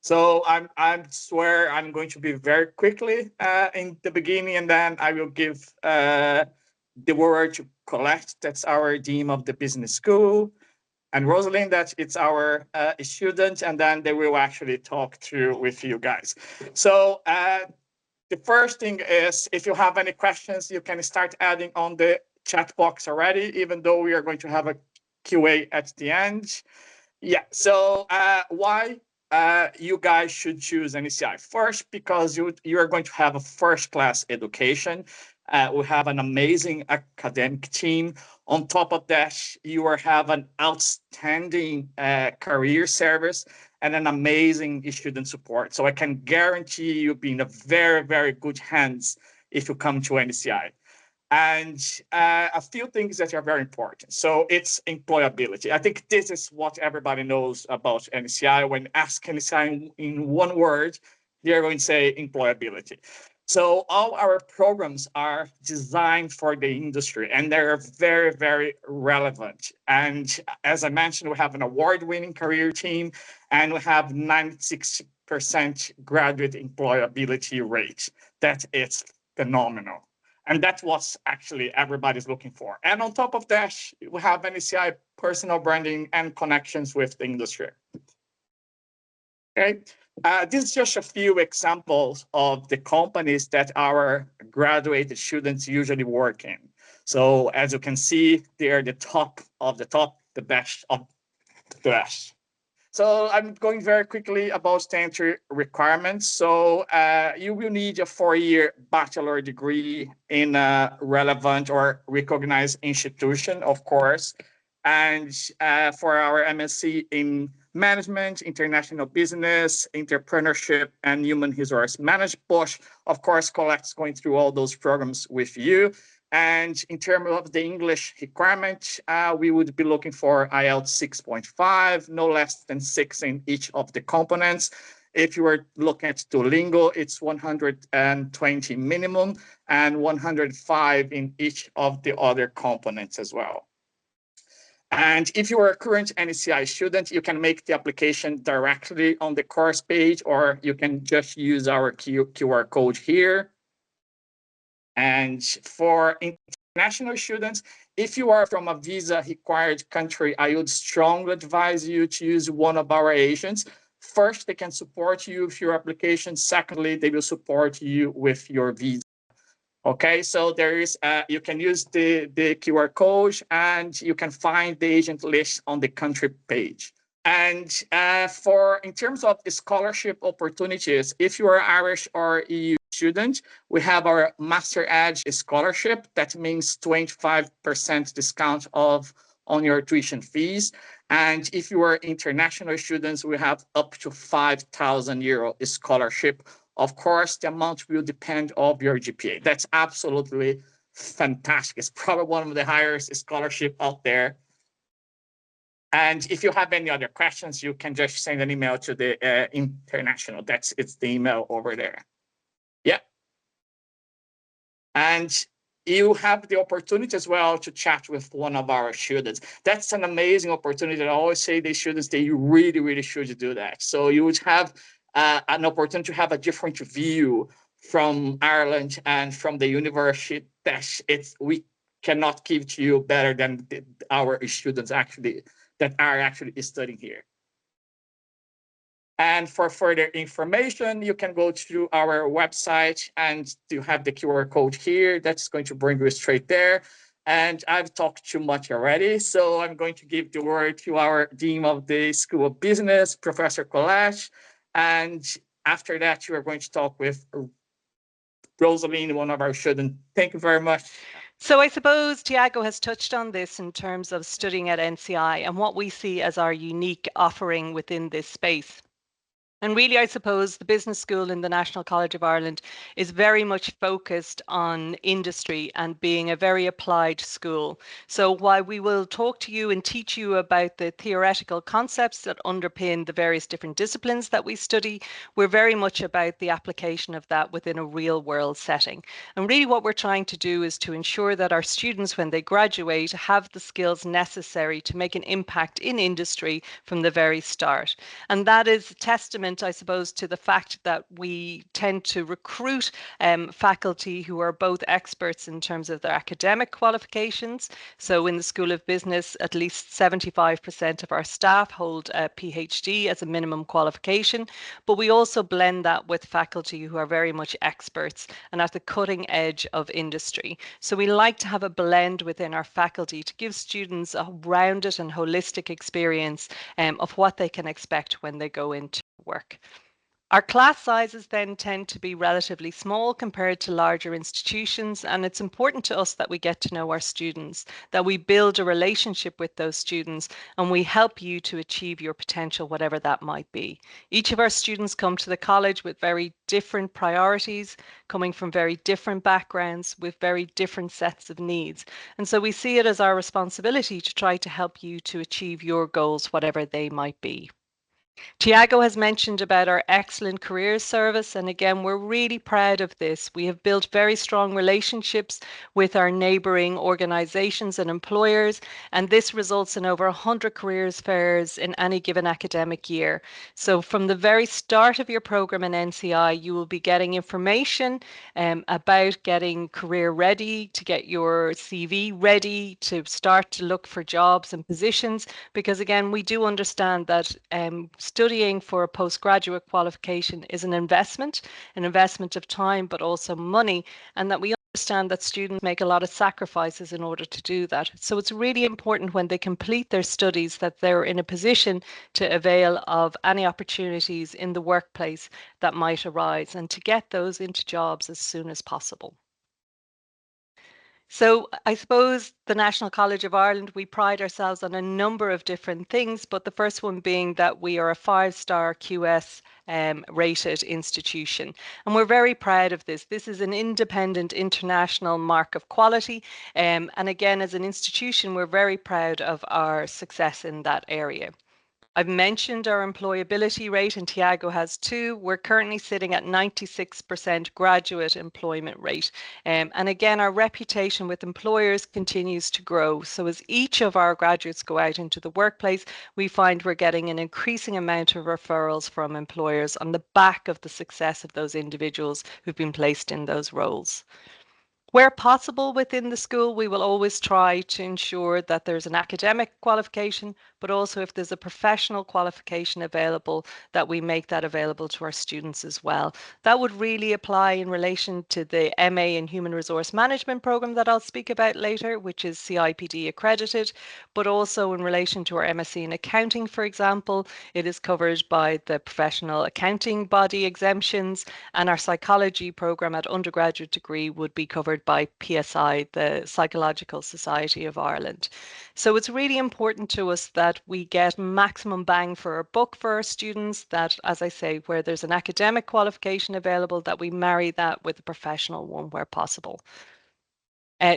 So I swear I'm going to be very quickly in the beginning, and then I will give the word to Colette, that's our dean of the business school, and Roseline, that it's our student, and then they will actually talk through with you guys. So the first thing is, if you have any questions, you can start adding on the chat box already, even though we are going to have a QA at the end. Yeah, so why you guys should choose NCI? First, because you are going to have a first-class education. We have an amazing academic team. On top of that, you will have an outstanding career service and an amazing student support. So I can guarantee you be in a very, very good hands if you come to NCI. And a few things that are very important. So it's employability. I think this is what everybody knows about NCI. When asked NCI in one word, they're going to say employability. So all our programs are designed for the industry, and they're very, very relevant. And as I mentioned, we have an award-winning career team, and we have 96% graduate employability rate. That is phenomenal. And that's what actually everybody's looking for. And on top of that, we have NCI personal branding and connections with the industry. Okay, this is just a few examples of the companies that our graduated students usually work in. So as you can see, they're the top of the top, the best of the best. So I'm going very quickly about the entry requirements. So you will need a 4-year bachelor degree in a relevant or recognized institution, of course. And for our MSc in management, international business, entrepreneurship, and human resource management, of course, Colette's going through all those programs with you. And in terms of the English requirement, we would be looking for IELTS 6.5, no less than 6 in each of the components. If you were looking at Duolingo, it's 120 minimum and 105 in each of the other components as well. And if you are a current NCI student, you can make the application directly on the course page, or you can just use our QR code here. And for international students, if you are from a visa-required country, I would strongly advise you to use one of our agents. First, they can support you with your application. Secondly, they will support you with your visa. Okay, so there is you can use the QR code, and you can find the agent list on the country page. And in terms of scholarship opportunities, if you are Irish or EU student, we have our Master Edge scholarship. That means 25% discount on your tuition fees. And if you are international students, we have up to €5,000 scholarship. Of course, the amount will depend on your GPA. That's absolutely fantastic. It's probably one of the highest scholarship out there. And if you have any other questions, you can just send an email to the international. It's the email over there. Yeah. And you have the opportunity as well to chat with one of our students. That's an amazing opportunity. I always say the students, they really, really should do that. So you would have an opportunity to have a different view from Ireland and from the university that we cannot give to you better than our students that are actually studying here. And for further information, you can go to our website, and you have the QR code here. That's going to bring you straight there. And I've talked too much already, so I'm going to give the word to our Dean of the School of Business, Professor Colette. And after that, you are going to talk with Roseline, one of our students. Thank you very much. So I suppose Tiago has touched on this in terms of studying at NCI and what we see as our unique offering within this space. And really, I suppose the business school in the National College of Ireland is very much focused on industry and being a very applied school. So while we will talk to you and teach you about the theoretical concepts that underpin the various different disciplines that we study, we're very much about the application of that within a real world setting. And really what we're trying to do is to ensure that our students, when they graduate, have the skills necessary to make an impact in industry from the very start. And that is a testament testament, I suppose, to the fact that we tend to recruit faculty who are both experts in terms of their academic qualifications. So in the School of Business, at least 75% of our staff hold a PhD as a minimum qualification, but we also blend that with faculty who are very much experts and at the cutting edge of industry. So we like to have a blend within our faculty to give students a rounded and holistic experience of what they can expect when they go into work. Our class sizes then tend to be relatively small compared to larger institutions, and it's important to us that we get to know our students, that we build a relationship with those students, and we help you to achieve your potential, whatever that might be. Each of our students come to the college with very different priorities, coming from very different backgrounds, with very different sets of needs. And so we see it as our responsibility to try to help you to achieve your goals, whatever they might be. Tiago has mentioned about our excellent careers service, and again, we're really proud of this. We have built very strong relationships with our neighbouring organisations and employers, and this results in over 100 careers fairs in any given academic year. So from the very start of your programme in NCI, you will be getting information about getting career ready, to get your CV ready, to start to look for jobs and positions, because again, we do understand that studying for a postgraduate qualification is an investment of time, but also money, and that we understand that students make a lot of sacrifices in order to do that. So it's really important when they complete their studies that they're in a position to avail of any opportunities in the workplace that might arise and to get those into jobs as soon as possible. So I suppose the National College of Ireland, we pride ourselves on a number of different things, but the first one being that we are a 5-star QS rated institution. And we're very proud of this. This is an independent international mark of quality. And again, as an institution, we're very proud of our success in that area. I've mentioned our employability rate, and Tiago has too. We're currently sitting at 96% graduate employment rate. And again, our reputation with employers continues to grow. So as each of our graduates go out into the workplace, we find we're getting an increasing amount of referrals from employers on the back of the success of those individuals who've been placed in those roles. Where possible within the school, we will always try to ensure that there's an academic qualification, but also if there's a professional qualification available, that we make that available to our students as well. That would really apply in relation to the MA in Human Resource Management program that I'll speak about later, which is CIPD accredited, but also in relation to our MSc in accounting, for example, it is covered by the professional accounting body exemptions, and our psychology program at undergraduate degree would be covered by PSI, the Psychological Society of Ireland. So it's really important to us that we get maximum bang for our buck for our students, that, as I say, where there's an academic qualification available, that we marry that with a professional one where possible.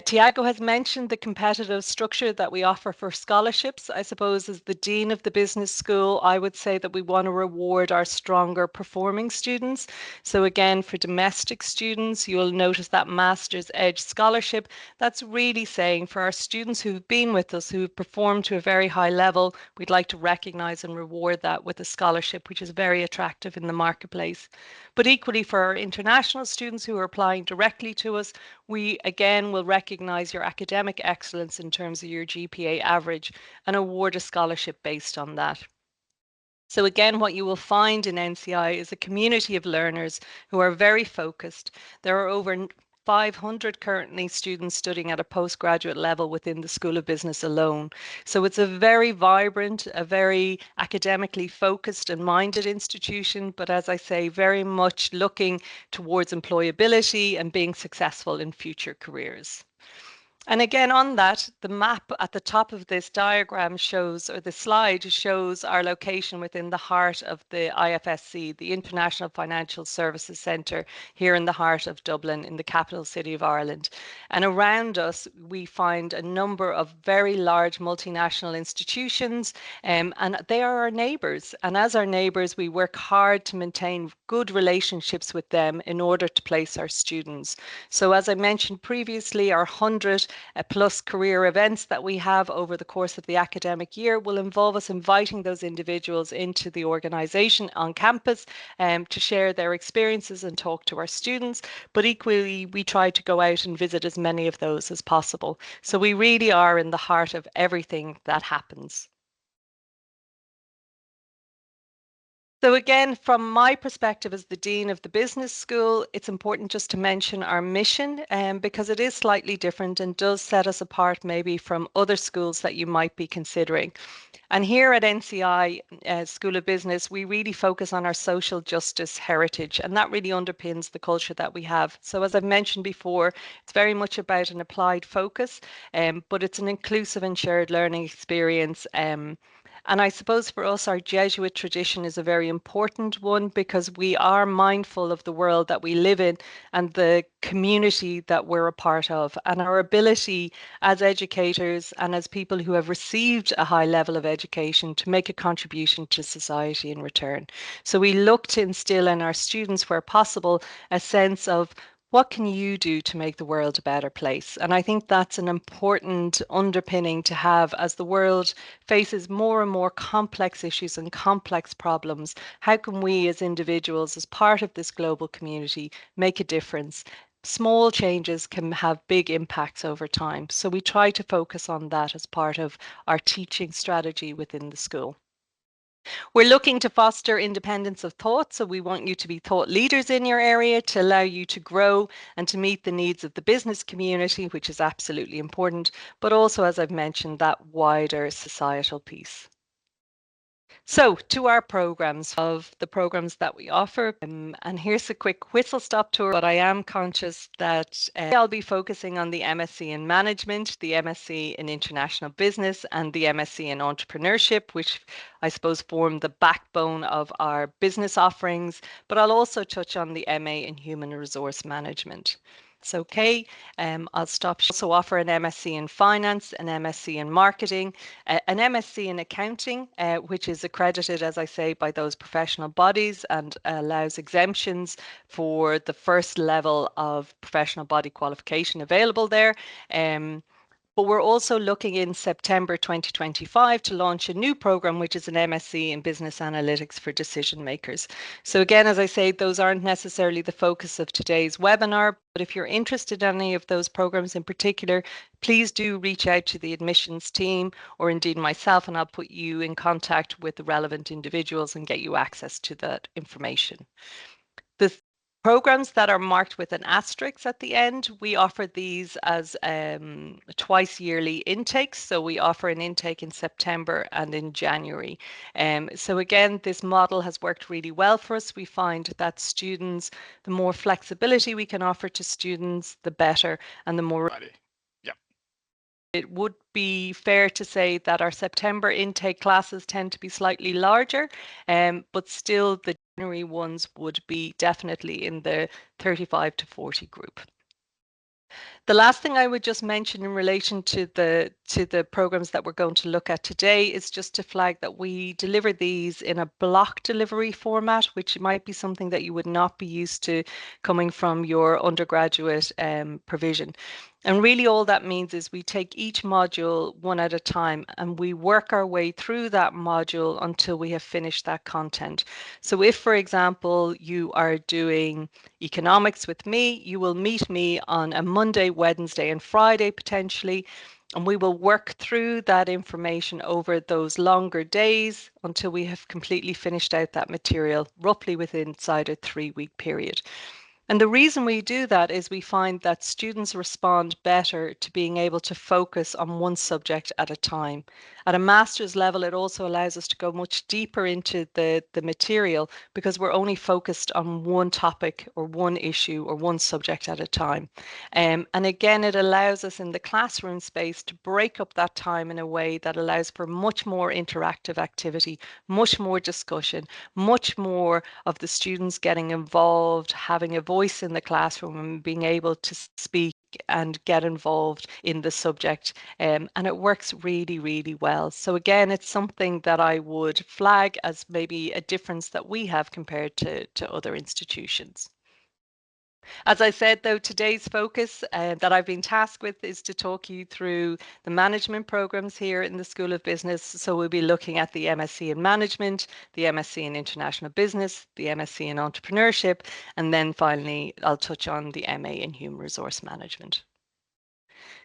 Tiago has mentioned the competitive structure that we offer for scholarships. I suppose as the Dean of the Business School, I would say that we want to reward our stronger performing students. So again, for domestic students, you'll notice that Master's Edge Scholarship. That's really saying for our students who've been with us, who've performed to a very high level, we'd like to recognise and reward that with a scholarship, which is very attractive in the marketplace. But equally for our international students who are applying directly to us, we again will recognise your academic excellence in terms of your GPA average and award a scholarship based on that. So again, what you will find in NCI is a community of learners who are very focused. There are over 500 currently students studying at a postgraduate level within the School of Business alone. So it's a very vibrant, a very academically focused and minded institution, but as I say, very much looking towards employability and being successful in future careers. And again, on that, the map at the top of this diagram shows, or the slide shows, our location within the heart of the IFSC, the International Financial Services Centre, here in the heart of Dublin, in the capital city of Ireland. And around us, we find a number of very large multinational institutions, and they are our neighbours. And as our neighbours, we work hard to maintain good relationships with them in order to place our students. So as I mentioned previously, our 100 plus career events that we have over the course of the academic year will involve us inviting those individuals into the organisation on campus to share their experiences and talk to our students. But equally, we try to go out and visit as many of those as possible. So we really are in the heart of everything that happens. So again, from my perspective as the Dean of the Business School, it's important just to mention our mission because it is slightly different and does set us apart maybe from other schools that you might be considering. And here at NCI School of Business, we really focus on our social justice heritage, and that really underpins the culture that we have. So as I've mentioned before, it's very much about an applied focus, but it's an inclusive and shared learning experience. And I suppose for us, our Jesuit tradition is a very important one because we are mindful of the world that we live in and the community that we're a part of, and our ability as educators and as people who have received a high level of education to make a contribution to society in return. So we look to instill in our students, where possible, a sense of what can you do to make the world a better place? And I think that's an important underpinning to have as the world faces more and more complex issues and complex problems. How can we as individuals, as part of this global community, make a difference? Small changes can have big impacts over time. So we try to focus on that as part of our teaching strategy within the school. We're looking to foster independence of thought, so we want you to be thought leaders in your area to allow you to grow and to meet the needs of the business community, which is absolutely important, but also, as I've mentioned, that wider societal piece. So to our programs, of the programs that we offer, and here's a quick whistle stop tour, but I am conscious that I'll be focusing on the MSc in Management, the MSc in International Business, and the MSc in Entrepreneurship, which I suppose form the backbone of our business offerings, but I'll also touch on the MA in Human Resource Management. It's okay. I'll stop. Also offer an MSc in Finance, an MSc in Marketing, an MSc in Accounting, which is accredited, as I say, by those professional bodies and allows exemptions for the first level of professional body qualification available there. But we're also looking in September 2025 to launch a new program, which is an MSc in Business Analytics for Decision Makers. So again, as I say, those aren't necessarily the focus of today's webinar, but if you're interested in any of those programs in particular, please do reach out to the admissions team or indeed myself, and I'll put you in contact with the relevant individuals and get you access to that information. The programs that are marked with an asterisk at the end, we offer these as twice yearly intakes. So we offer an intake in September and in January. So again, this model has worked really well for us. We find that students, the more flexibility we can offer to students, the better, and the more. Yeah. It would be fair to say that our September intake classes tend to be slightly larger, but still the January ones would be definitely in the 35 to 40 group. The last thing I would just mention in relation to the programs that we're going to look at today is just to flag that we deliver these in a block delivery format, which might be something that you would not be used to coming from your undergraduate provision. And really all that means is we take each module one at a time and we work our way through that module until we have finished that content. So if, for example, you are doing economics with me, you will meet me on a Monday, Wednesday, and Friday potentially, and we will work through that information over those longer days until we have completely finished out that material, roughly within inside a 3-week period. And the reason we do that is we find that students respond better to being able to focus on one subject at a time. At a master's level, it also allows us to go much deeper into the material because we're only focused on one topic or one issue or one subject at a time. And again, it allows us in the classroom space to break up that time in a way that allows for much more interactive activity, much more discussion, much more of the students getting involved, having a voice in the classroom and being able to speak and get involved in the subject. And it works really, really well. So again, it's something that I would flag as maybe a difference that we have compared to other institutions. As I said, though, today's focus that I've been tasked with is to talk you through the management programs here in the School of Business. So we'll be looking at the MSc in Management, the MSc in International Business, the MSc in Entrepreneurship, and then finally I'll touch on the MA in Human Resource Management.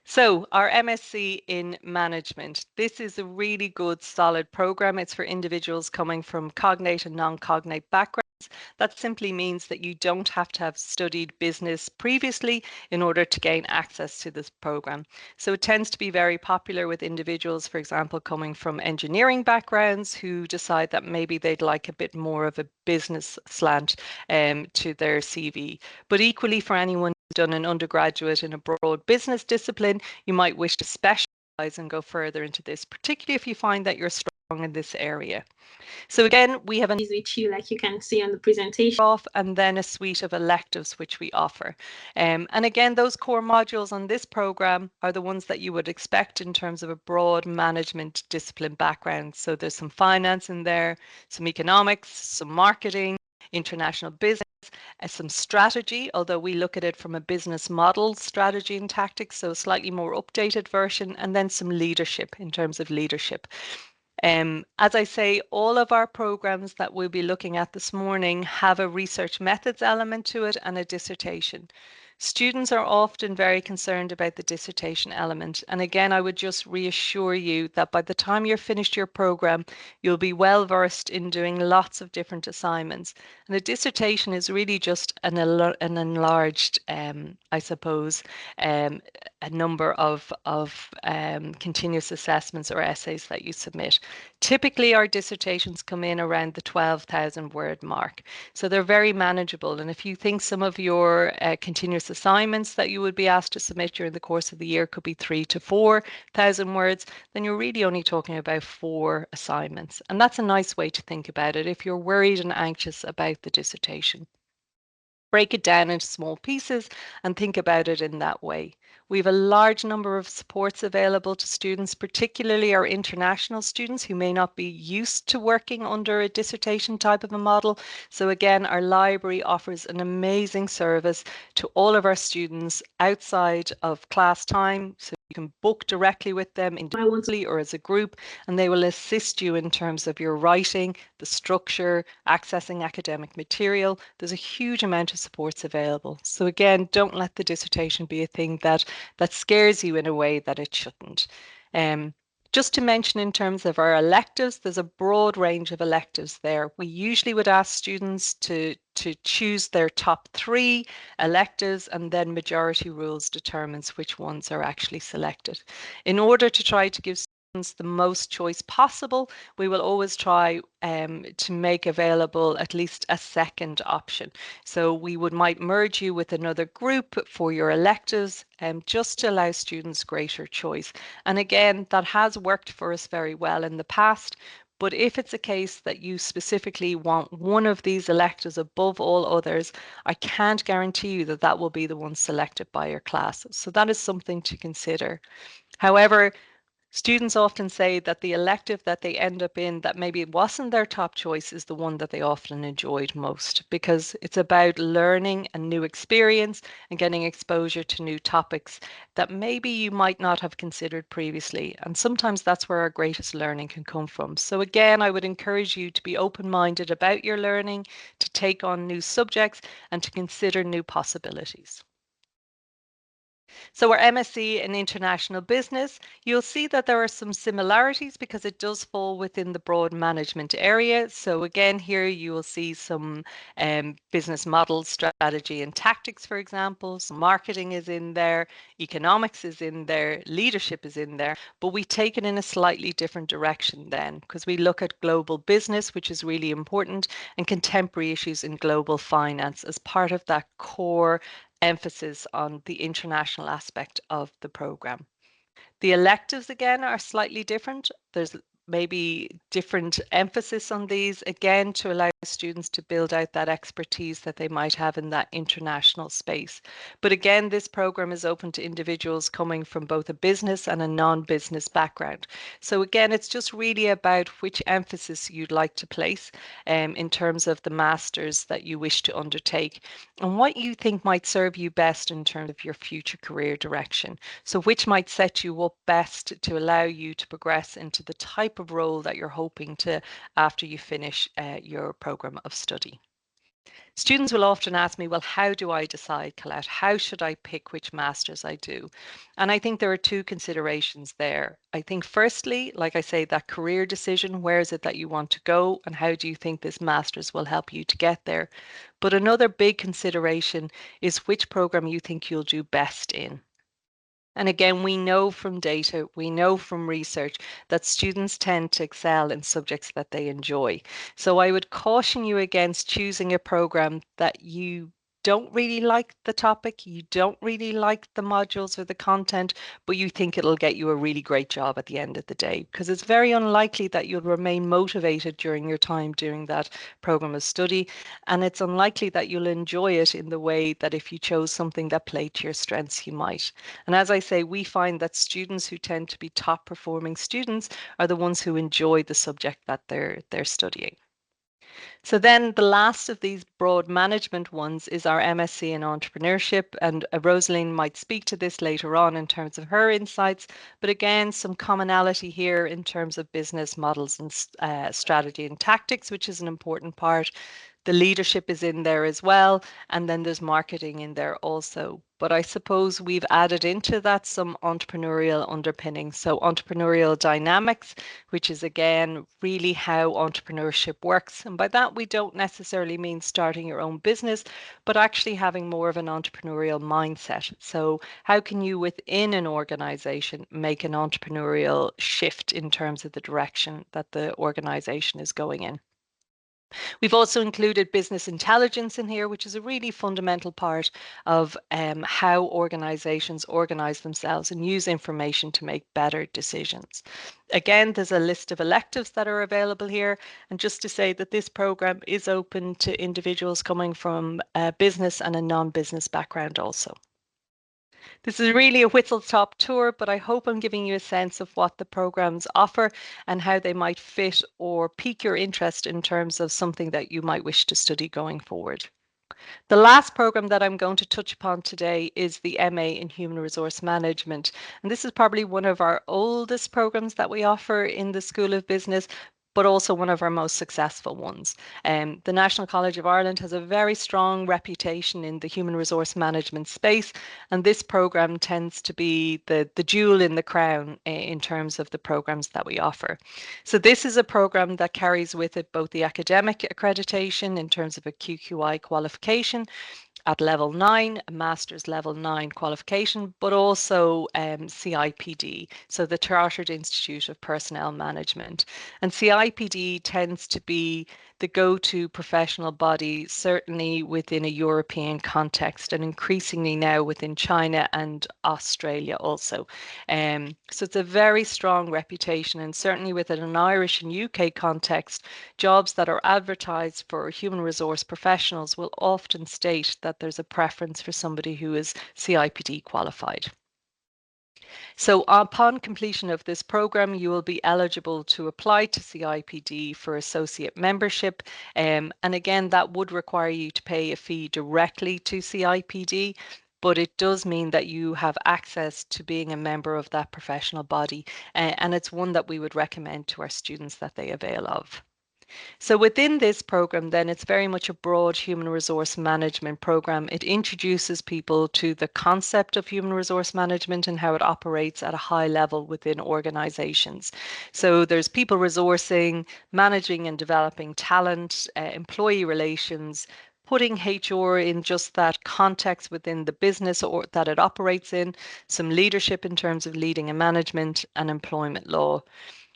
So our MSc in Management, this is a really good solid program. It's for individuals coming from cognate and non-cognate backgrounds. That simply means that you don't have to have studied business previously in order to gain access to this program. So it tends to be very popular with individuals, for example, coming from engineering backgrounds who decide that maybe they'd like a bit more of a business slant to their CV. But equally for anyone who's done an undergraduate in a broad business discipline, you might wish to specialize and go further into this, particularly if you find that you're strong in this area. So again, we have an with you, like you can see on the presentation, and then a suite of electives which we offer. And again, those core modules on this program are the ones that you would expect in terms of a broad management discipline background. So there's some finance in there, some economics, some marketing, international business, some strategy, although we look at it from a business model strategy and tactics, so a slightly more updated version, and then some leadership in terms of leadership. As I say, all of our programs that we'll be looking at this morning have a research methods element to it and a dissertation. Students are often very concerned about the dissertation element. And again, I would just reassure you that by the time you're finished your program, you'll be well versed in doing lots of different assignments. And a dissertation is really just an enlarged, I suppose, a number of continuous assessments or essays that you submit. Typically, our dissertations come in around the 12,000 word mark. So they're very manageable. And if you think some of your continuous assignments that you would be asked to submit during the course of the year could be 3,000 to 4,000 words, then you're really only talking about 4 assignments. And that's a nice way to think about it if you're worried and anxious about the dissertation. Break it down into small pieces and think about it in that way. We have a large number of supports available to students, particularly our international students who may not be used to working under a dissertation type of a model. So again, our library offers an amazing service to all of our students outside of class time. So you can book directly with them individually or as a group, and they will assist you in terms of your writing, the structure, accessing academic material. There's a huge amount of supports available. So again, don't let the dissertation be a thing that scares you in a way that it shouldn't. Just to mention in terms of our electives, there's a broad range of electives there. We usually would ask students to choose their top 3 electives, and then majority rules determines which ones are actually selected. In order to try to give the most choice possible, we will always try to make available at least a second option. So we might merge you with another group for your electives just to allow students greater choice. And again, that has worked for us very well in the past. But if it's a case that you specifically want one of these electives above all others, I can't guarantee you that that will be the one selected by your class. So that is something to consider. However, students often say that the elective that they end up in that maybe it wasn't their top choice is the one that they often enjoyed most, because it's about learning a new experience and getting exposure to new topics that maybe you might not have considered previously. And sometimes that's where our greatest learning can come from. So again, I would encourage you to be open-minded about your learning, to take on new subjects and to consider new possibilities. So our MSc in International Business, you'll see that there are some similarities because it does fall within the broad management area. So again, here you will see some business models, strategy and tactics, for example. So marketing is in there, economics is in there, leadership is in there, but we take it in a slightly different direction then, because we look at global business, which is really important, and contemporary issues in global finance as part of that core emphasis on the international aspect of the program. The electives again are slightly different. There's maybe different emphasis on these, again, to allow students to build out that expertise that they might have in that international space. But again, this program is open to individuals coming from both a business and a non-business background. So again, it's just really about which emphasis you'd like to place in terms of the masters that you wish to undertake and what you think might serve you best in terms of your future career direction. So which might set you up best to allow you to progress into the type of role that you're hoping to after you finish your program of study. Students will often ask me, well, how do I decide, Colette? How should I pick which masters I do? And I think there are two considerations there. I think firstly, like I say, that career decision, where is it that you want to go and how do you think this masters will help you to get there? But another big consideration is which program you think you'll do best in. And again, we know from data, we know from research that students tend to excel in subjects that they enjoy. So I would caution you against choosing a program that you don't really like the topic, you don't really like the modules or the content, but you think it'll get you a really great job at the end of the day, because it's very unlikely that you'll remain motivated during your time doing that program of study. And it's unlikely that you'll enjoy it in the way that if you chose something that played to your strengths, you might. And as I say, we find that students who tend to be top performing students are the ones who enjoy the subject that they're studying. So then the last of these broad management ones is our MSc in Entrepreneurship, and Roseline might speak to this later on in terms of her insights, but again, some commonality here in terms of business models and strategy and tactics, which is an important part. The leadership is in there as well, and then there's marketing in there also. But I suppose we've added into that some entrepreneurial underpinning. So entrepreneurial dynamics, which is again really how entrepreneurship works. And by that, we don't necessarily mean starting your own business, but actually having more of an entrepreneurial mindset. So how can you within an organization make an entrepreneurial shift in terms of the direction that the organization is going in? We've also included business intelligence in here, which is a really fundamental part of how organizations organize themselves and use information to make better decisions. Again, there's a list of electives that are available here. And just to say that this program is open to individuals coming from a business and a non-business background also. This is really a whistle-stop tour, but I hope I'm giving you a sense of what the programs offer and how they might fit or pique your interest in terms of something that you might wish to study going forward. The last program that I'm going to touch upon today is the MA in Human Resource Management. And this is probably one of our oldest programs that we offer in the School of Business, but also one of our most successful ones. The National College of Ireland has a very strong reputation in the human resource management space, and this program tends to be the jewel in the crown in terms of the programs that we offer. So this is a program that carries with it both the academic accreditation in terms of a QQI qualification at level 9, a master's level 9 qualification, but also CIPD, so the Chartered Institute of Personnel Management. And CIPD tends to be the go-to professional body, certainly within a European context and increasingly now within China and Australia also. So it's a very strong reputation, and certainly within an Irish and UK context, jobs that are advertised for human resource professionals will often state that there's a preference for somebody who is CIPD qualified. So upon completion of this program, you will be eligible to apply to CIPD for associate membership. And again, that would require you to pay a fee directly to CIPD, but it does mean that you have access to being a member of that professional body. And it's one that we would recommend to our students that they avail of. So within this program, then it's very much a broad human resource management program. It introduces people to the concept of human resource management and how it operates at a high level within organizations. So there's people resourcing, managing and developing talent, employee relations, putting HR in just that context within the business or that it operates in, some leadership in terms of leading and management, and employment law.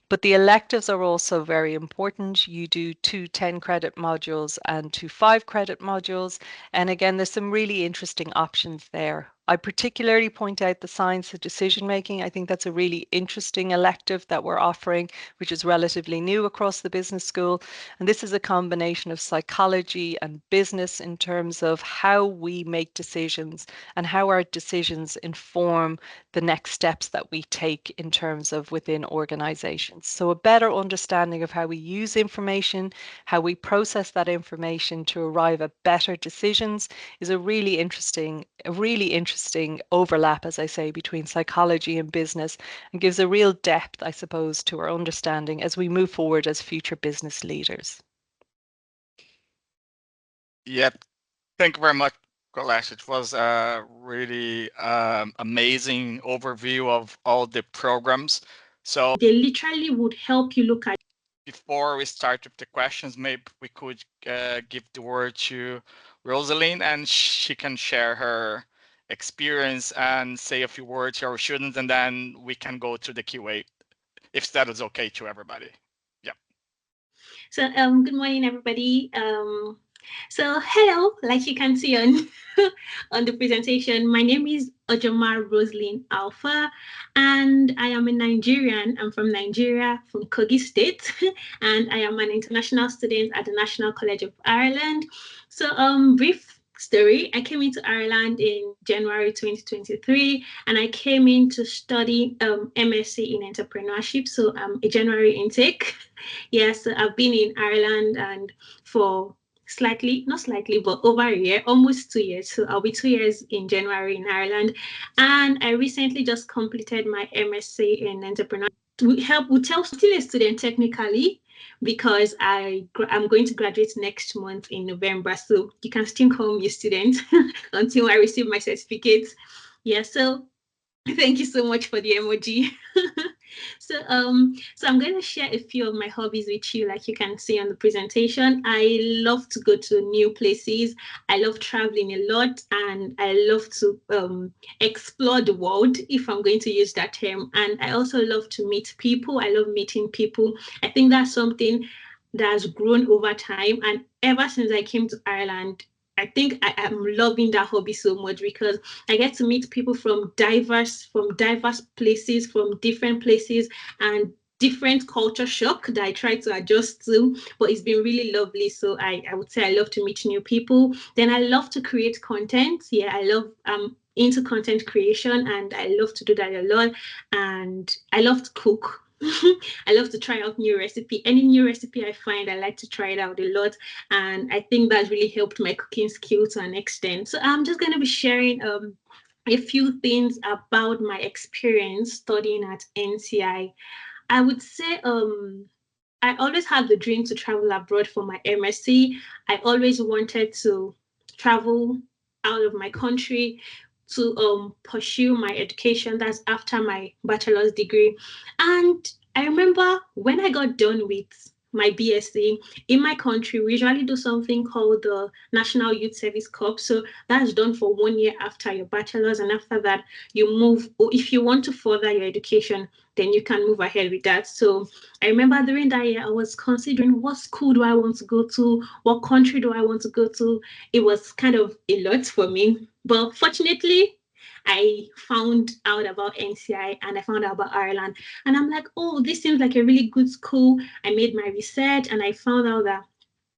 But the electives are also very important. You do 2 10-credit modules and 2 5-credit modules. And again, there's some really interesting options there I particularly point out the science of decision making. I think that's a really interesting elective that we're offering, which is relatively new across the business school. And this is a combination of psychology and business in terms of how we make decisions and how our decisions inform the next steps that we take in terms of within organizations. So a better understanding of how we use information, how we process that information to arrive at better decisions is a really interesting overlap, as I say, between psychology and business, and gives a real depth, I suppose, to our understanding as we move forward as future business leaders. Yep. Thank you very much, Colette. It was a really amazing overview of all the programs. So they literally would help you look at. Before we start with the questions, maybe we could give the word to Roseline, and she can share her experience and say a few words to our students, and then we can go to the QA, if that is okay to everybody. Yeah. So good morning, everybody. So hello, like you can see on on the presentation, my name is Roseline Alfa, and I am a Nigerian. I'm from Nigeria, from Kogi State, and I am an international student at the National College of Ireland. So brief story, I came into Ireland in January 2023, and I came in to study MSc in Entrepreneurship, so a January intake. Yes, I've been in Ireland and for not slightly, but over a year, almost 2 years. So I'll be 2 years in January in Ireland. And I recently just completed my MSc in Entrepreneurship. Would tell still a student technically, because I'm going to graduate next month in November. So you can still call me a student until I receive my certificate. Yeah, so thank you so much for the emoji. So I'm going to share a few of my hobbies with you, like you can see on the presentation. I love to go to new places. I love traveling a lot, and I love to explore the world, if I'm going to use that term. And I also love to meet people. I love meeting people. I think that's something that has grown over time. And ever since I came to Ireland, I think I am loving that hobby so much, because I get to meet people from diverse places, from different places, and different culture shock that I try to adjust to, but it's been really lovely. So I would say I love to meet new people. Then I love to create content. Yeah, I love into content creation, and I love to do that a lot. And I love to cook. I love to try out new recipe. Any new recipe I find, I like to try it out a lot. And I think that's really helped my cooking skill to an extent. So I'm just going to be sharing a few things about my experience studying at NCI. I would say I always had the dream to travel abroad for my MSc. I always wanted to travel out of my country to pursue my education. That's after my bachelor's degree. And I remember when I got done with my BSc in my country, we usually do something called the National Youth Service Corps. So that's done for 1 year after your bachelor's, and after that you move, or if you want to further your education, then you can move ahead with that. So I remember during that year, I was considering what school do I want to go to, what country do I want to go to. It was kind of a lot for me, but fortunately, I found out about NCI and I found out about Ireland. And I'm like, oh, this seems like a really good school. I made my research and I found out that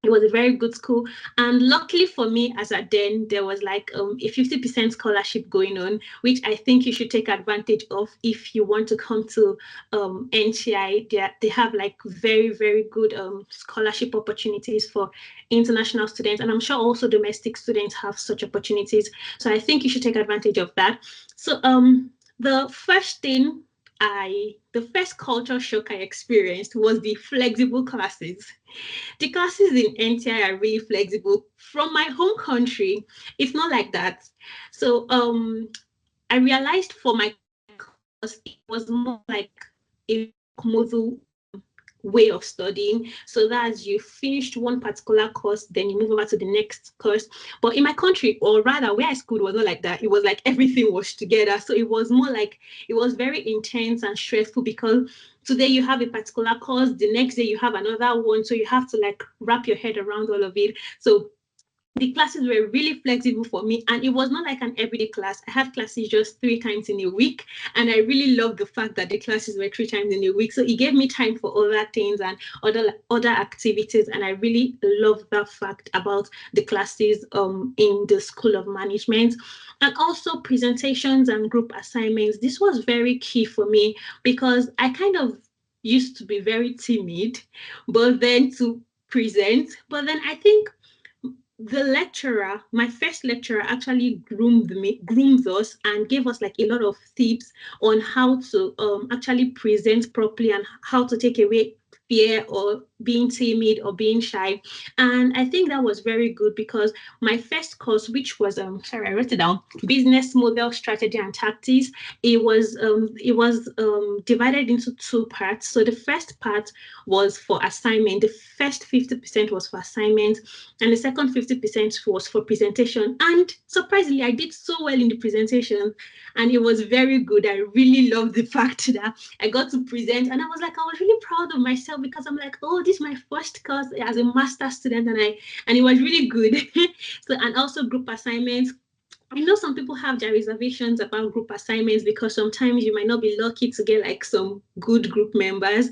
it was a very good school. And luckily for me, as at then, there was like a 50% scholarship going on, which I think you should take advantage of if you want to come to NCI. They have like very, very good scholarship opportunities for international students. And I'm sure also domestic students have such opportunities. So I think you should take advantage of that. So the first culture shock I experienced was the flexible classes. The classes in NCI are really flexible. From my home country, it's not like that. So I realized for my course, it was more like a module way of studying. So that's you finished one particular course, then you move over to the next course. But in my country, or rather where I schooled, was not like that. It was like everything was together. So it was more like, it was very intense and stressful, because today you have a particular course, the next day you have another one. So you have to like wrap your head around all of it. So the classes were really flexible for me, and it was not like an everyday class. I had classes just 3 times in a week, and I really loved the fact that the classes were 3 times in a week. So it gave me time for other things and other activities, and I really loved that fact about the classes in the School of Management. And also presentations and group assignments. This was very key for me because I kind of used to be very timid, but then to present. But then I think the lecturer, my first lecturer, actually groomed us and gave us like a lot of tips on how to actually present properly and how to take away fear or being timid or being shy. And I think that was very good because my first course, which was sorry, I wrote it down, business model strategy and tactics, it was divided into 2 parts. So the first part was for assignment. The first 50% was for assignment, and the second 50% was for presentation. And surprisingly, I did so well in the presentation, and it was very good. I really loved the fact that I got to present, and I was really proud of myself because I'm like, oh, this is my first course as a master's student, and it was really good. So, and also group assignments. I know some people have their reservations about group assignments because sometimes you might not be lucky to get like some good group members,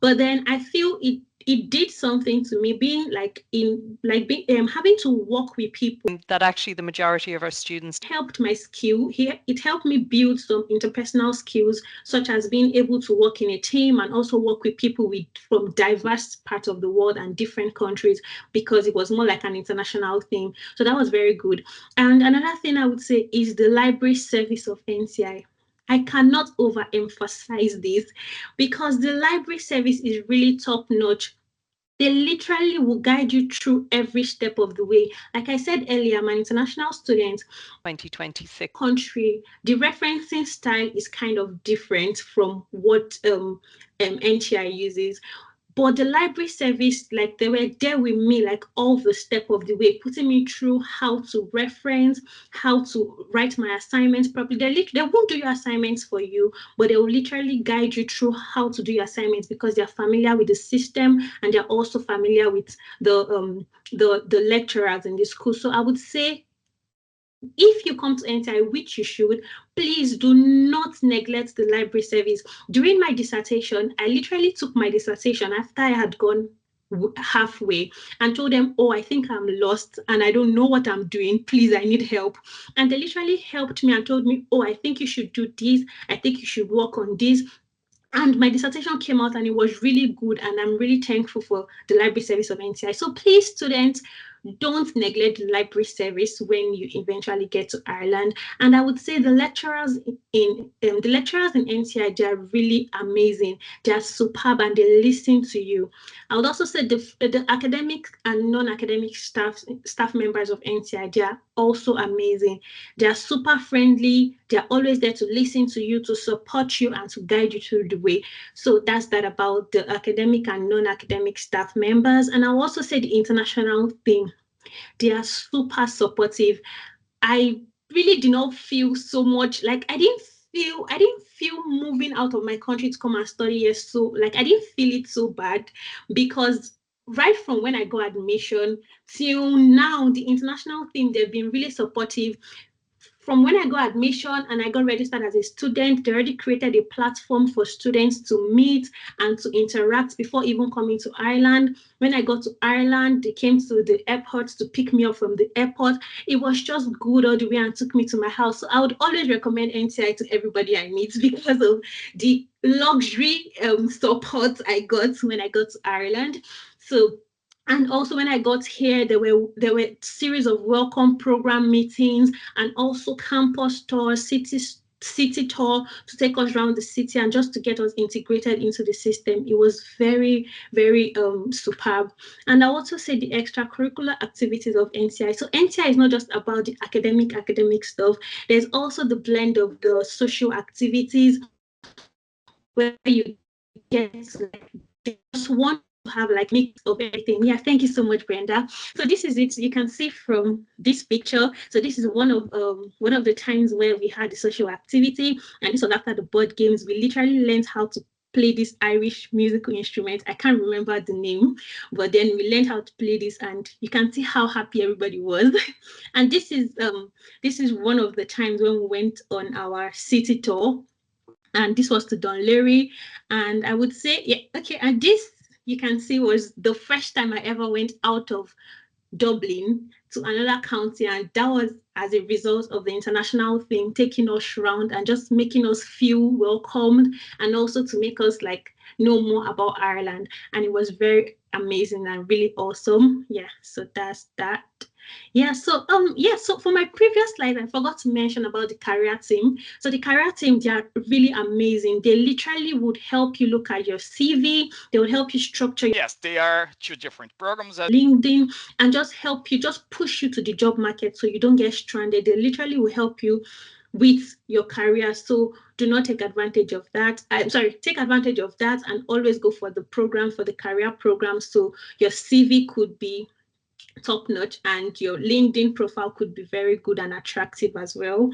but then I feel it did something to me being having to work with people that actually the majority of our students helped my skill here. It helped me build some interpersonal skills, such as being able to work in a team and also work with people from diverse parts of the world and different countries, because it was more like an international thing. So that was very good. And another thing I would say is the library service of NCI. I cannot overemphasize this because the library service is really top notch. They literally will guide you through every step of the way. Like I said earlier, I'm an international student. 2026 country, the referencing style is kind of different from what NCI uses. But the library service, like they were there with me, like all the step of the way, putting me through how to reference, how to write my assignments properly. They won't do your assignments for you, but they will literally guide you through how to do your assignments because they're familiar with the system and they're also familiar with the lecturers in the school. So I would say, if you come to NCI, which you should, please do not neglect the library service. During my dissertation, I literally took my dissertation after I had gone halfway and told them, oh, I think I'm lost and I don't know what I'm doing. Please, I need help. And they literally helped me and told me, oh, I think you should do this. I think you should work on this. And my dissertation came out and it was really good. And I'm really thankful for the library service of NCI. So please, students, don't neglect the library service when you eventually get to Ireland. And I would say the lecturers in NCI, they are really amazing. They are superb and they listen to you. I would also say the academic and non-academic staff members of NCI, they are also amazing. They are super friendly. They are always there to listen to you, to support you, and to guide you through the way. So that's that about the academic and non-academic staff members. And I'll also say the international thing. They are super supportive. I really did not feel so much like I didn't feel moving out of my country to come and study here. So like I didn't feel it so bad because right from when I got admission till now, the international thing, they've been really supportive. From when I got admission and I got registered as a student, they already created a platform for students to meet and to interact before even coming to Ireland. When I got to Ireland, they came to the airport to pick me up from the airport. It was just good all the way and took me to my house. So I would always recommend NCI to everybody I meet because of the luxury support I got when I got to Ireland. So, and also when I got here, there were series of welcome program meetings and also campus tours, city tour to take us around the city and just to get us integrated into the system. It was very, very superb. And I also say the extracurricular activities of NCI. So NCI is not just about the academic stuff. There's also the blend of the social activities where you get just one have like mix of everything. Yeah, thank you so much, Brenda. So this is it. You can see from this picture. So this is one of the times where we had the social activity, and this was after the board games. We literally learned how to play this Irish musical instrument. I can't remember the name, but then we learned how to play this, and you can see how happy everybody was. And this is one of the times when we went on our city tour, and this was to Dunleary. And I would say, yeah, okay, and this you can see was the first time I ever went out of Dublin to another county, and that was as a result of the international thing taking us around and just making us feel welcomed, and also to make us like know more about Ireland. And it was very amazing and really awesome. Yeah, so that's that. Yeah, so so for my previous slide, I forgot to mention about the career team. So the career team, they are really amazing. They literally would help you look at your CV. They would help you structure. Yes, they are two different programs. LinkedIn, and just help you, just push you to the job market so you don't get stranded. They literally will help you with your career. So do not take advantage of that. I'm sorry, take advantage of that and always go for the program, for the career program. So your CV could be top notch and your LinkedIn profile could be very good and attractive as well.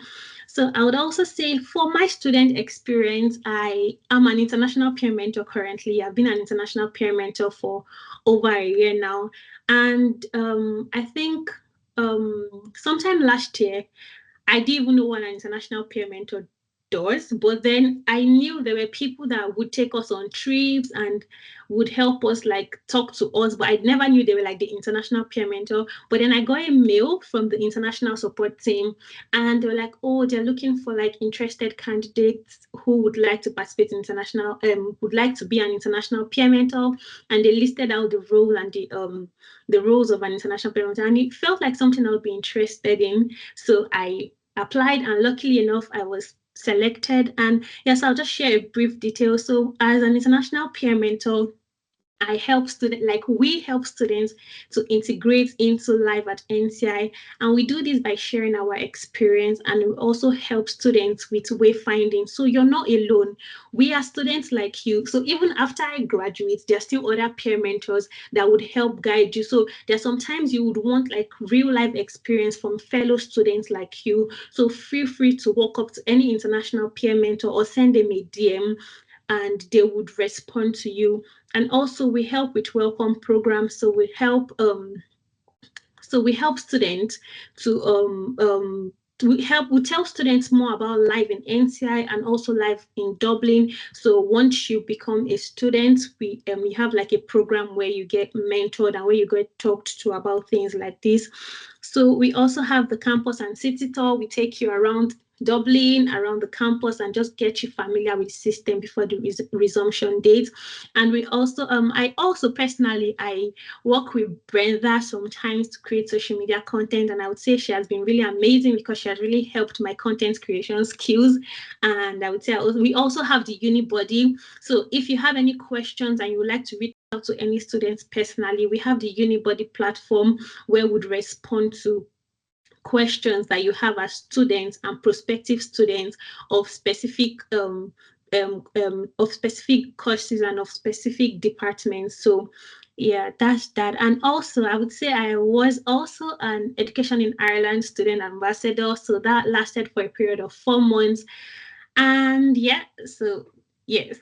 So I would also say for my student experience, I am an international peer mentor currently. I've been an international peer mentor for over a year now. And I think sometime last year, I didn't even know what an international peer mentor does, but then I knew there were people that would take us on trips and would help us like talk to us, but I never knew they were like the international peer mentor. But then I got a mail from the international support team, and they were like, oh, they're looking for like interested candidates who would like to participate in international, would like to be an international peer mentor, and they listed out the role and the roles of an international peer mentor, and it felt like something I would be interested in. So I applied, and luckily enough, I was selected. And yes, I'll just share a brief detail. So as an international peer mentor, I help students, like we help students to integrate into life at NCI. And we do this by sharing our experience, and we also help students with wayfinding. So you're not alone. We are students like you. So even after I graduate, there are still other peer mentors that would help guide you. So there's sometimes you would want like real life experience from fellow students like you. So feel free to walk up to any international peer mentor or send them a DM, and they would respond to you. And also we help with welcome programs. So we help students to we tell students more about life in NCI and also life in Dublin. So once you become a student, we have like a program where you get mentored and where you get talked to about things like this. So we also have the campus and city tour. We take you around Dublin, around the campus, and just get you familiar with the system before the resumption date. And we also, I also personally, I work with Brenda sometimes to create social media content, and I would say she has been really amazing because she has really helped my content creation skills. And I would say we also have the Unibody. So if you have any questions and you would like to reach out to any students personally, we have the Unibody platform where we would respond to questions that you have as students and prospective students of specific courses and of specific departments. So yeah, that's that. And also I would say I was also an Education in Ireland student ambassador. So that lasted for a period of 4 months. And yeah, so yes.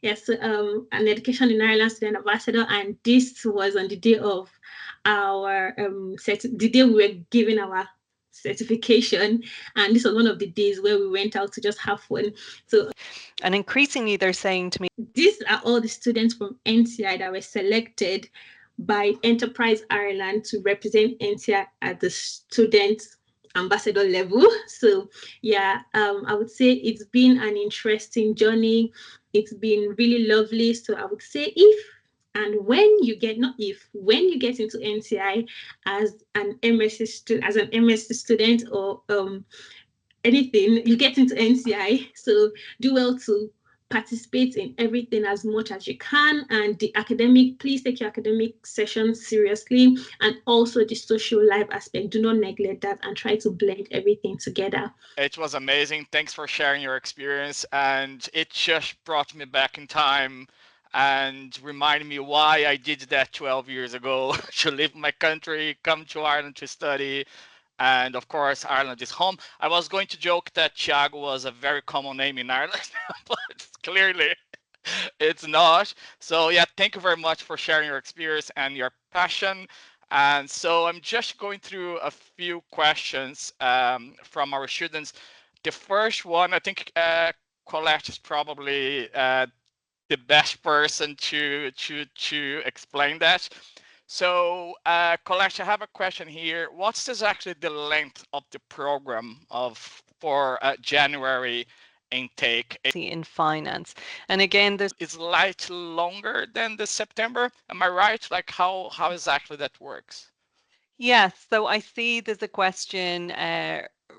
Yes, an Education in Ireland student ambassador, and this was on the day of our the day we were giving our certification, and this was one of the days where we went out to just have fun. So, and increasingly they're saying to me, these are all the students from NCI that were selected by Enterprise Ireland to represent NCI at the student ambassador level. So yeah, I would say it's been an interesting journey. It's been really lovely. So I would say when you get into NCI as an MSc student or anything, you get into NCI. So do well to participate in everything as much as you can, and please take your academic sessions seriously, and also the social life aspect. Do not neglect that and try to blend everything together. It was amazing. Thanks for sharing your experience, and it just brought me back in time and reminded me why I did that 12 years ago to leave my country, come to Ireland to study. And of course, Ireland is home. I was going to joke that Tiago was a very common name in Ireland, but clearly It's not. So yeah, thank you very much for sharing your experience and your passion. And so I'm just going through a few questions from our students. The first one, I think Colette is probably the best person to explain that. So Colette, I have a question here. What's exactly the length of the program for January intake? In finance. And again, there's It's slightly longer than the September. Am I right? Like how exactly that works? yes, so I see there's a question,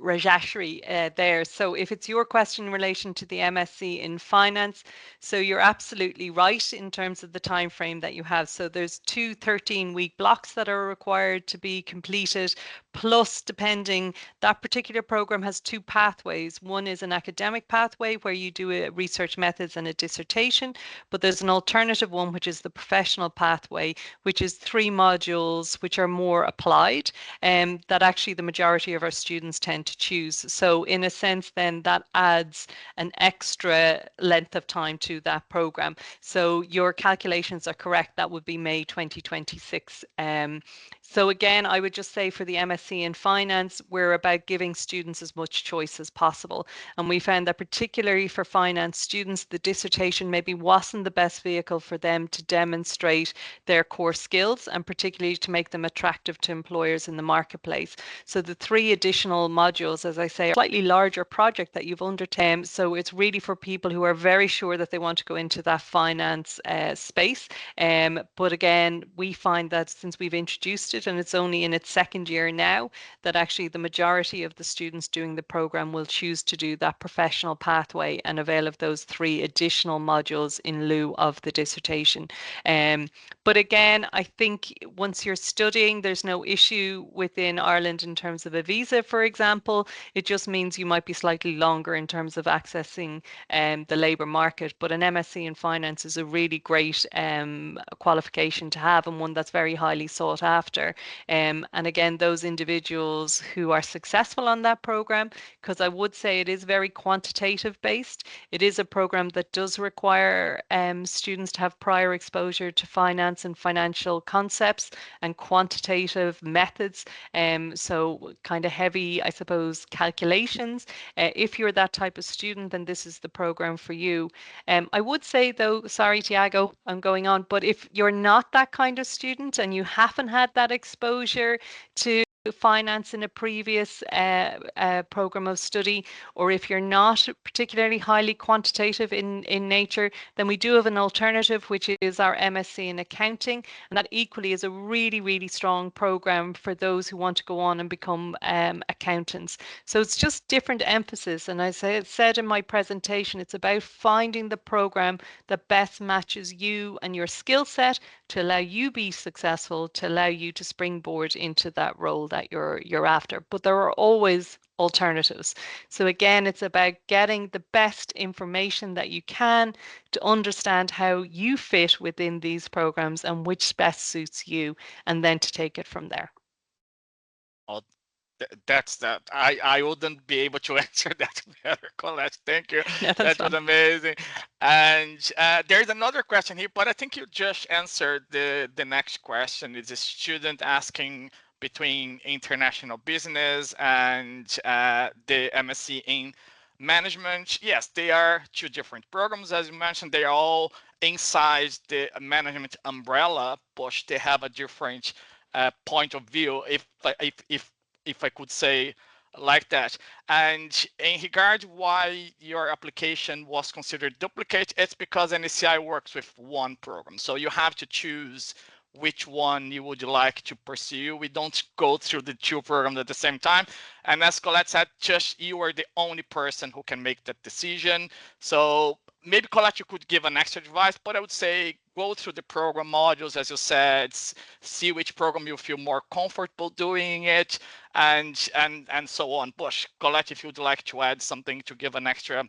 Rajashri, there. So if it's your question in relation to the MSc in finance, so you're absolutely right in terms of the time frame that you have. So there's two 13-week blocks that are required to be completed, plus depending, that particular program has two pathways. One is an academic pathway where you do a research methods and a dissertation, but there's an alternative one, which is the professional pathway, which is 3 modules which are more applied, that actually the majority of our students tend to choose. So in a sense, then that adds an extra length of time to that program. So your calculations are correct. That would be May 2026. So again, I would just say for the MSc in finance, we're about giving students as much choice as possible. And we found that particularly for finance students, the dissertation maybe wasn't the best vehicle for them to demonstrate their core skills and particularly to make them attractive to employers in the marketplace. So the 3 additional modules, as I say, are a slightly larger project that you've undertaken. So it's really for people who are very sure that they want to go into that finance space. But again, we find that since we've introduced it and it's only in its second year now, that actually the majority of the students doing the program will choose to do that professional pathway and avail of those 3 additional modules in lieu of the dissertation. But again, I think once you're studying, there's no issue within Ireland in terms of a visa, for example. It just means you might be slightly longer in terms of accessing the labour market. But an MSc in finance is a really great qualification to have and one that's very highly sought after. And again, those individuals who are successful on that program, because I would say it is very quantitative based, it is a program that does require students to have prior exposure to finance and financial concepts and quantitative methods. So kind of heavy, I suppose, calculations. If you're that type of student, then this is the program for you. I would say though, sorry, Tiago, I'm going on, but if you're not that kind of student and you haven't had that exposure to finance in a previous program of study, or if you're not particularly highly quantitative in nature, then we do have an alternative, which is our MSc in accounting, and that equally is a really, really strong program for those who want to go on and become accountants. So it's just different emphasis, and as I said in my presentation, it's about finding the program that best matches you and your skill set to allow you be successful, to allow you to springboard into that role that you're after. But there are always alternatives. So again, it's about getting the best information that you can to understand how you fit within these programs and which best suits you, and then to take it from there. Oh, that's that. I wouldn't be able to answer that better, Colette. Thank you. No, That was fine. amazing. And there's another question here, but I think you just answered the next question. It's a student asking between international business and the MSc in management. Yes, they are 2 different programs, as you mentioned. They are all inside the management umbrella, but they have a different point of view, if I could say like that. And in regard why your application was considered duplicate, it's because NCI works with one program. So you have to choose which one you would like to pursue. We don't go through the 2 programs at the same time. And as Colette said, just you are the only person who can make that decision. So maybe Colette, you could give an extra advice, but I would say go through the program modules, as you said, see which program you feel more comfortable doing it, and so on. But Colette, if you'd like to add something to give an extra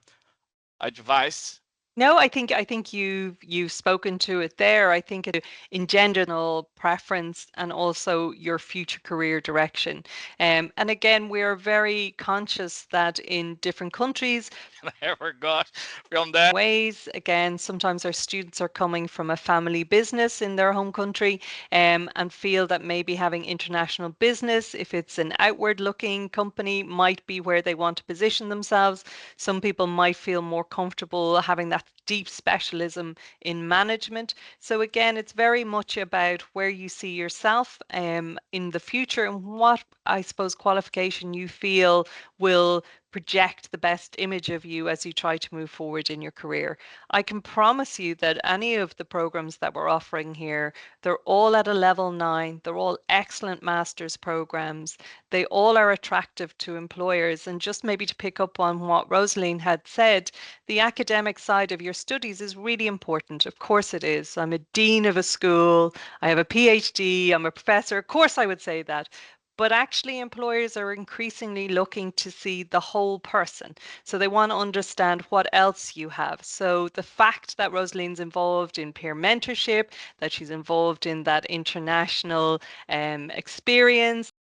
advice. No, I think you've spoken to it there. I think it engendered preference and also your future career direction. And again, we're very conscious that in different countries, I ever got from that. ways. Again, sometimes our students are coming from a family business in their home country, and feel that maybe having international business, if it's an outward looking company, might be where they want to position themselves. Some people might feel more comfortable having that deep specialism in management. So again, it's very much about where you see yourself in the future, and what, I suppose, qualification you feel will project the best image of you as you try to move forward in your career. I can promise you that any of the programs that we're offering here, they're all at a level 9. They're all excellent master's programs. They all are attractive to employers. And just maybe to pick up on what Roseline had said, the academic side of your studies is really important. Of course it is. I'm a dean of a school. I have a PhD. I'm a professor. Of course I would say that. But actually, employers are increasingly looking to see the whole person. So they want to understand what else you have. So the fact that Rosaline's involved in peer mentorship, that she's involved in that international experience,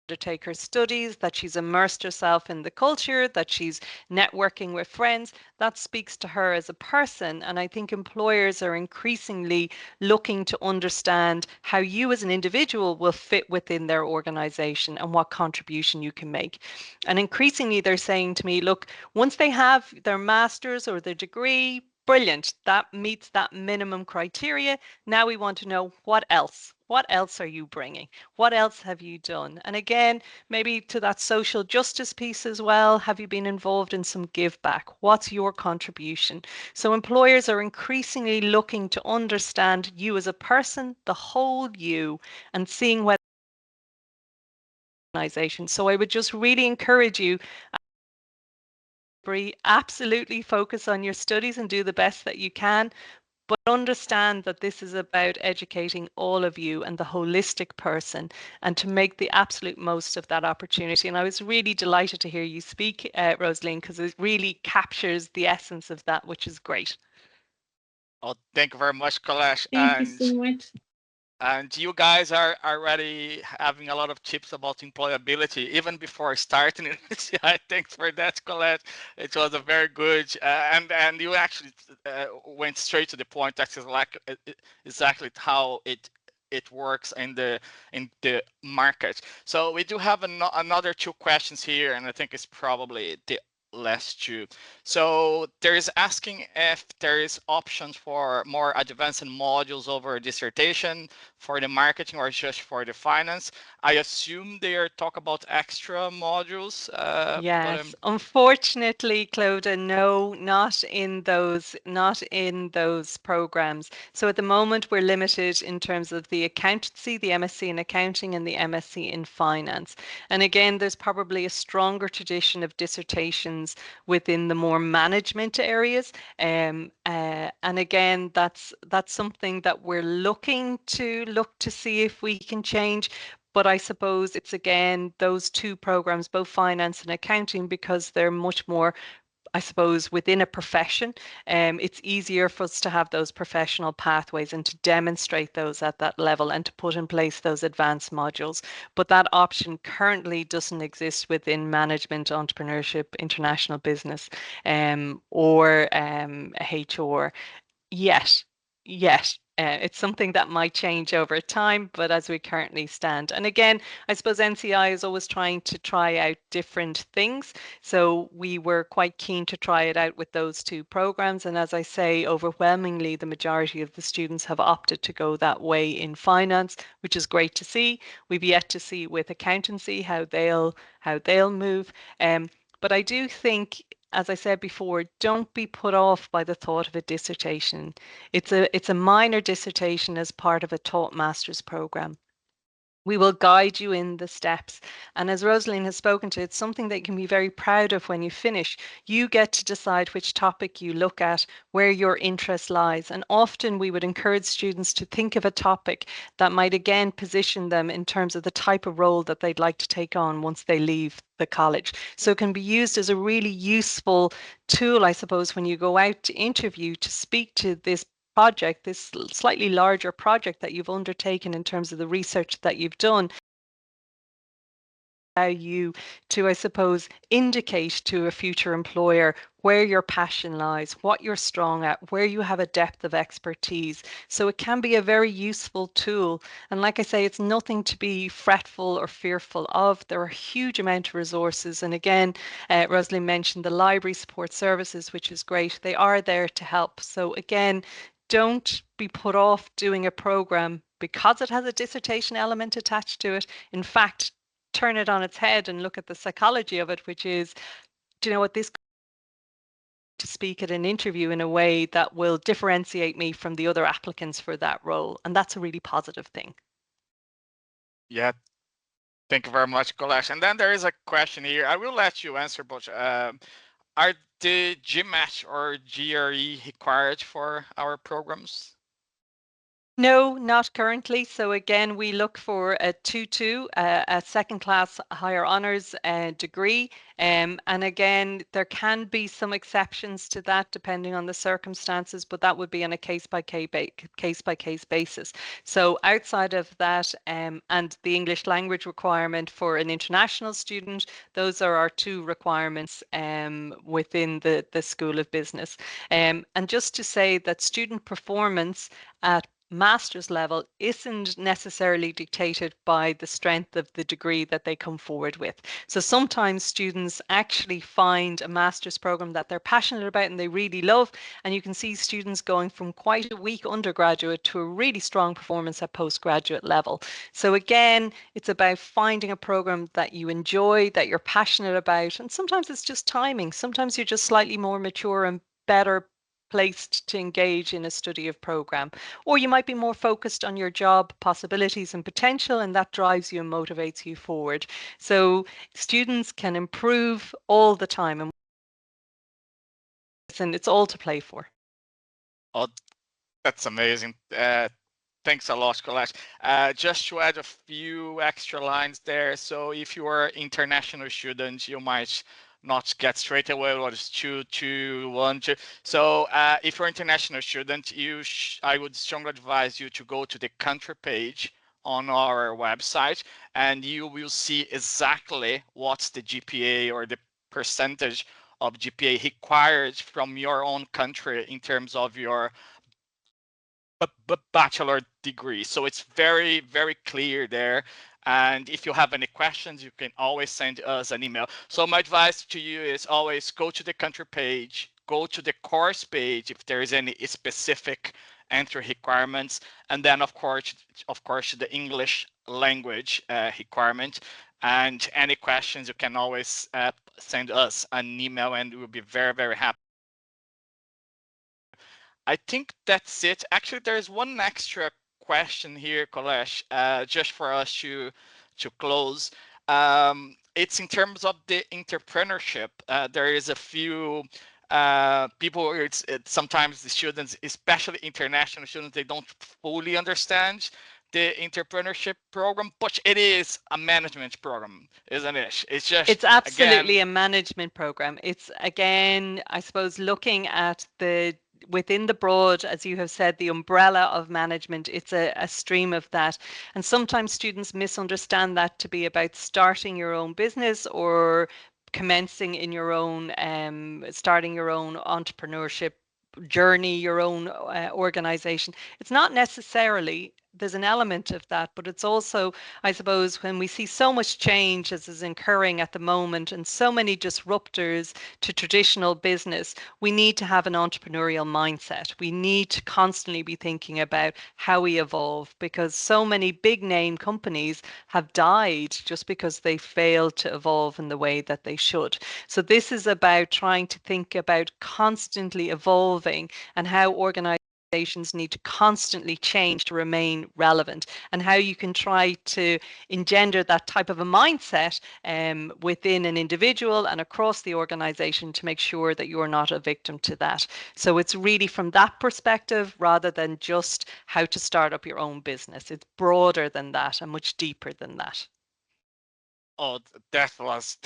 undertake her studies, that she's immersed herself in the culture, that she's networking with friends, that speaks to her as a person. And I think employers are increasingly looking to understand how you as an individual will fit within their organization and what contribution you can make. And increasingly they're saying to me, look, once they have their master's or their degree, brilliant, that meets that minimum criteria. Now we want to know what else. What else are you bringing? What else have you done? And again, maybe to that social justice piece as well, have you been involved in some give back? What's your contribution? So employers are increasingly looking to understand you as a person, the whole you, and seeing whether organization. So I would just really encourage you, absolutely focus on your studies and do the best that you can. But understand that this is about educating all of you and the holistic person, and to make the absolute most of that opportunity. And I was really delighted to hear you speak, Roseline, because it really captures the essence of that, which is great. Oh, thank you very much, Colette. Thank you so much. And you guys are already having a lot of tips about employability, even before starting in NCI. Thanks for that, Colette. It was a very good, and you actually went straight to the point. That's exactly how it works in the market. So we do have another 2 questions here, and I think it's probably the last 2. So there is asking if there is options for more advanced modules over dissertation for the marketing or just for the finance. I assume they are talk about extra modules. Yes, unfortunately, Clodagh, no, not in those programs. So at the moment, we're limited in terms of the accountancy, the MSc in accounting, and the MSc in finance. And again, there's probably a stronger tradition of dissertations within the more management areas. And again, that's something that we're looking to see if we can change. But I suppose it's again those 2 programs, both finance and accounting, because they're much more, I suppose, within a profession. It's easier for us to have those professional pathways and to demonstrate those at that level and to put in place those advanced modules. But that option currently doesn't exist within management, entrepreneurship, international business, or HR yet. It's something that might change over time, but as we currently stand. And again, I suppose NCI is always trying to try out different things. So we were quite keen to try it out with those 2 programs. And as I say, overwhelmingly, the majority of the students have opted to go that way in finance, which is great to see. We've yet to see with accountancy how they'll move. But I do think, as I said before, don't be put off by the thought of a dissertation. It's a minor dissertation as part of a taught master's program. We will guide you in the steps. And as Roseline has spoken to, it's something that you can be very proud of when you finish. You get to decide which topic you look at, where your interest lies. And often we would encourage students to think of a topic that might again position them in terms of the type of role that they'd like to take on once they leave the college. So it can be used as a really useful tool, I suppose, when you go out to interview to speak to this project, this slightly larger project that you've undertaken in terms of the research that you've done, allow you to, I suppose, indicate to a future employer where your passion lies, what you're strong at, where you have a depth of expertise. So it can be a very useful tool. And like I say, it's nothing to be fretful or fearful of. There are a huge amount of resources. And again, Roseline mentioned the library support services, which is great. They are there to help. So again, don't be put off doing a program because it has a dissertation element attached to it. In fact, turn it on its head and look at the psychology of it, which is, do you know what, this to speak at an interview in a way that will differentiate me from the other applicants for that role. And that's a really positive thing. Yeah, thank you very much, Colette. And then there is a question here. I will let you answer, but are the GMAT or GRE required for our programs? No, not currently. So again, we look for a 2-2, a second class higher honours degree. And again, there can be some exceptions to that depending on the circumstances, but that would be on a case by case basis. So outside of that, and the English language requirement for an international student, those are our two requirements within the School of Business. And just to say that student performance at master's level isn't necessarily dictated by the strength of the degree that they come forward with. So sometimes students actually find a master's program that they're passionate about and they really love, and you can see students going from quite a weak undergraduate to a really strong performance at postgraduate level. So again, it's about finding a program that you enjoy, that you're passionate about, and sometimes it's just timing. Sometimes you're just slightly more mature and better placed to engage in a study of program, or you might be more focused on your job possibilities and potential, and that drives you and motivates you forward. So students can improve all the time, and it's all to play for. Oh, that's amazing. Thanks a lot, Colette. Just to add a few extra lines there. So if you are international student, you might not get straight away what is 2, 2, 1, 2. So if you're an international student, I would strongly advise you to go to the country page on our website, and you will see exactly what's the GPA or the percentage of GPA required from your own country in terms of your bachelor degree. So it's very, very clear there. And if you have any questions, you can always send us an email. So my advice to you is always go to the country page, go to the course page if there is any specific entry requirements, and then of course the English language requirement. And any questions, you can always send us an email, and we'll be very, very happy. I think that's it. Actually, there's one extra question here, Colette, just for us to close. It's in terms of the entrepreneurship. There is a few people, sometimes the students, especially international students, they don't fully understand the entrepreneurship program, but it is a management program, isn't it? It's absolutely a management program. It's, again, I suppose, looking at within the broad, as you have said, the umbrella of management. It's a stream of that. And sometimes students misunderstand that to be about starting your own business or commencing in your own, starting your own entrepreneurship journey, your own organization. It's not necessarily. There's an element of that, but it's also, I suppose, when we see so much change as is occurring at the moment and so many disruptors to traditional business, we need to have an entrepreneurial mindset. We need to constantly be thinking about how we evolve, because so many big name companies have died just because they failed to evolve in the way that they should. So this is about trying to think about constantly evolving and how organizations organizations need to constantly change to remain relevant, and how you can try to engender that type of a mindset within an individual and across the organization to make sure that you're not a victim to that. So it's really from that perspective rather than just how to start up your own business. It's broader than that and much deeper than that. Oh, that was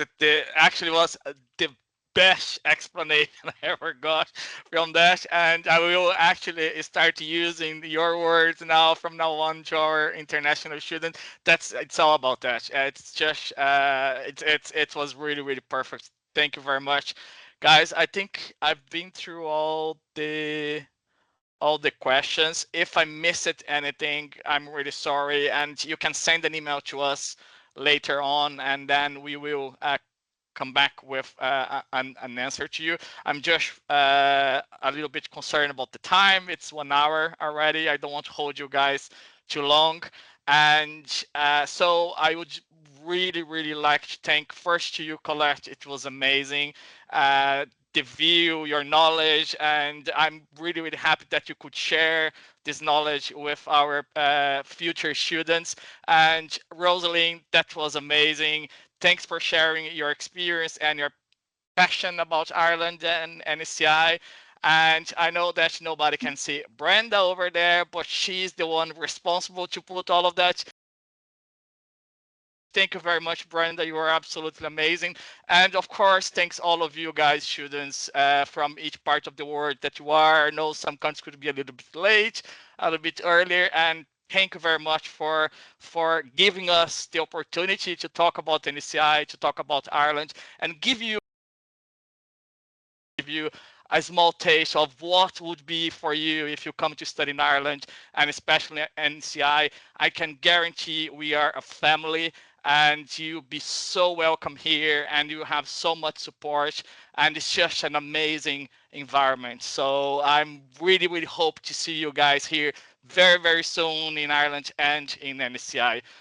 actually was the best explanation I ever got from that, and I will actually start using your words now from now on to our international students. It's all about that. It's just it was really perfect. Thank you very much, guys. I think I've been through all the questions. If I missed anything, I'm really sorry, and you can send an email to us later on, and then we will come back with an answer to you. I'm just a little bit concerned about the time. It's 1 hour already. I don't want to hold you guys too long. And so I would really like to thank first to you, Colette. It was amazing. The view, your knowledge, and I'm really happy that you could share this knowledge with our future students. And Roseline, that was amazing. Thanks for sharing your experience and your passion about Ireland and NCI. And I know that nobody can see Brenda over there, but she's the one responsible to put all of that. Thank you very much, Brenda. You are absolutely amazing. And of course, thanks all of you guys, students from each part of the world that you are. I know some countries could be a little bit late, a little bit earlier. And thank you very much for giving us the opportunity to talk about NCI, to talk about Ireland, and give you a small taste of what would be for you if you come to study in Ireland, and especially NCI. I can guarantee we are a family, and you'll be so welcome here, and you have so much support, and it's just an amazing environment. So I'm really hope to see you guys here very soon in Ireland and in NCI.